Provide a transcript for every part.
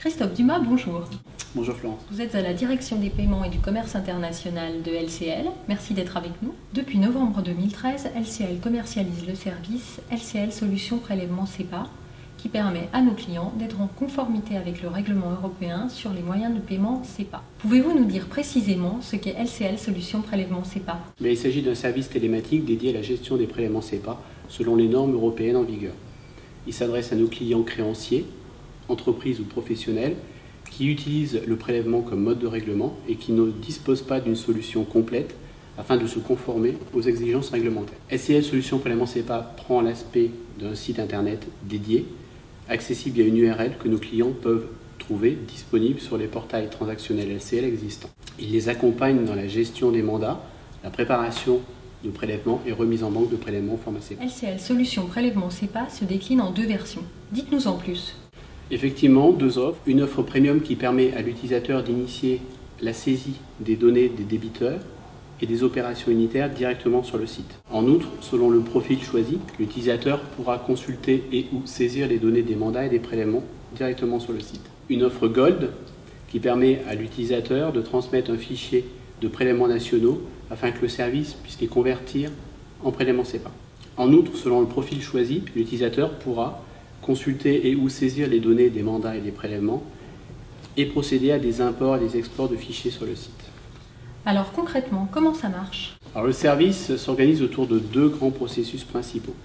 Christophe Dumas, bonjour. Bonjour Florence. Vous êtes à la direction des paiements et du commerce international de LCL. Merci d'être avec nous. Depuis novembre 2013, LCL commercialise le service LCL Solutions Prélèvement SEPA, qui permet à nos clients d'être en conformité avec le règlement européen sur les moyens de paiement SEPA. Pouvez-vous nous dire précisément ce qu'est LCL Solutions Prélèvement SEPA? Il s'agit d'un service télématique dédié à la gestion des prélèvements SEPA selon les normes européennes en vigueur. Il s'adresse à nos clients créanciers, entreprises ou professionnels qui utilisent le prélèvement comme mode de règlement et qui ne disposent pas d'une solution complète afin de se conformer aux exigences réglementaires. LCL Solutions Prélèvement SEPA prend l'aspect d'un site internet dédié, accessible via une URL que nos clients peuvent trouver disponible sur les portails transactionnels LCL existants. Il les accompagne dans la gestion des mandats, la préparation de prélèvements et remise en banque de prélèvements au format SEPA. LCL Solutions Prélèvement SEPA se décline en deux versions. Dites-nous en plus. Effectivement, deux offres. Une offre premium qui permet à l'utilisateur d'initier la saisie des données des débiteurs et des opérations unitaires directement sur le site. En outre, selon le profil choisi, l'utilisateur pourra consulter et ou saisir les données des mandats et des prélèvements directement sur le site. Une offre Gold qui permet à l'utilisateur de transmettre un fichier de prélèvements nationaux afin que le service puisse les convertir en prélèvements SEPA. En outre, selon le profil choisi, l'utilisateur pourra consulter et ou saisir les données des mandats et des prélèvements et procéder à des imports et des exports de fichiers sur le site. Alors concrètement, comment ça marche? Le service s'organise autour de deux grands processus principaux.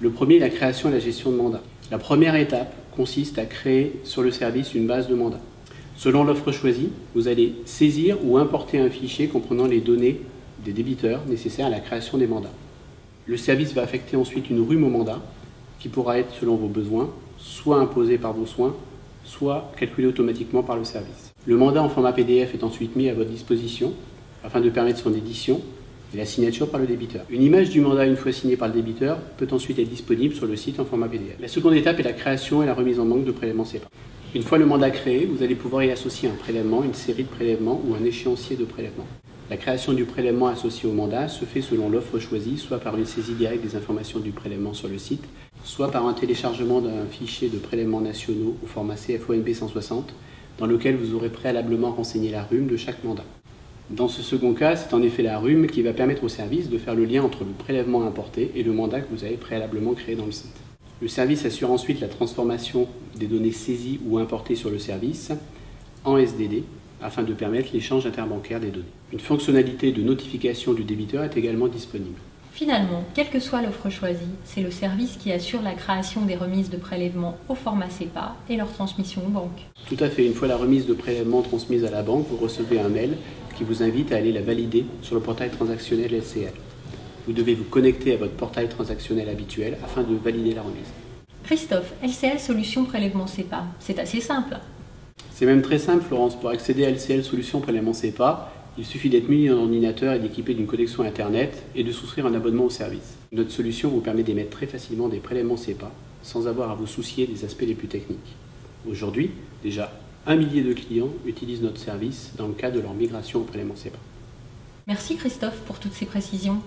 Le premier est la création et la gestion de mandats. La première étape consiste à créer sur le service une base de mandats. Selon l'offre choisie, vous allez saisir ou importer un fichier comprenant les données des débiteurs nécessaires à la création des mandats. Le service va affecter ensuite une rhume au mandat qui pourra être, selon vos besoins, soit imposée par vos soins, soit calculée automatiquement par le service. Le mandat en format PDF est ensuite mis à votre disposition afin de permettre son édition et la signature par le débiteur. Une image du mandat, une fois signée par le débiteur, peut ensuite être disponible sur le site en format PDF. La seconde étape est la création et la remise en banque de prélèvements SEPA. Une fois le mandat créé, vous allez pouvoir y associer un prélèvement, une série de prélèvements ou un échéancier de prélèvements. La création du prélèvement associé au mandat se fait selon l'offre choisie, soit par une saisie directe des informations du prélèvement sur le site, soit par un téléchargement d'un fichier de prélèvements nationaux au format CFONB 160, dans lequel vous aurez préalablement renseigné la rhume de chaque mandat. Dans ce second cas, c'est en effet la rhume qui va permettre au service de faire le lien entre le prélèvement importé et le mandat que vous avez préalablement créé dans le site. Le service assure ensuite la transformation des données saisies ou importées sur le service en SDD afin de permettre l'échange interbancaire des données. Une fonctionnalité de notification du débiteur est également disponible. Finalement, quelle que soit l'offre choisie, c'est le service qui assure la création des remises de prélèvements au format SEPA et leur transmission aux banques. Tout à fait. Une fois la remise de prélèvement transmise à la banque, vous recevez un mail qui vous invite à aller la valider sur le portail transactionnel LCL. Vous devez vous connecter à votre portail transactionnel habituel afin de valider la remise. Christophe, LCL Solutions Prélèvement SEPA, c'est assez simple. C'est même très simple, Florence. Pour accéder à LCL Solutions Prélèvement SEPA, il suffit d'être muni d'un ordinateur et d'équiper d'une connexion Internet et de souscrire un abonnement au service. Notre solution vous permet d'émettre très facilement des prélèvements SEPA sans avoir à vous soucier des aspects les plus techniques. Aujourd'hui, déjà 1 millier de clients utilisent notre service dans le cadre de leur migration au prélèvement SEPA. Merci Christophe pour toutes ces précisions.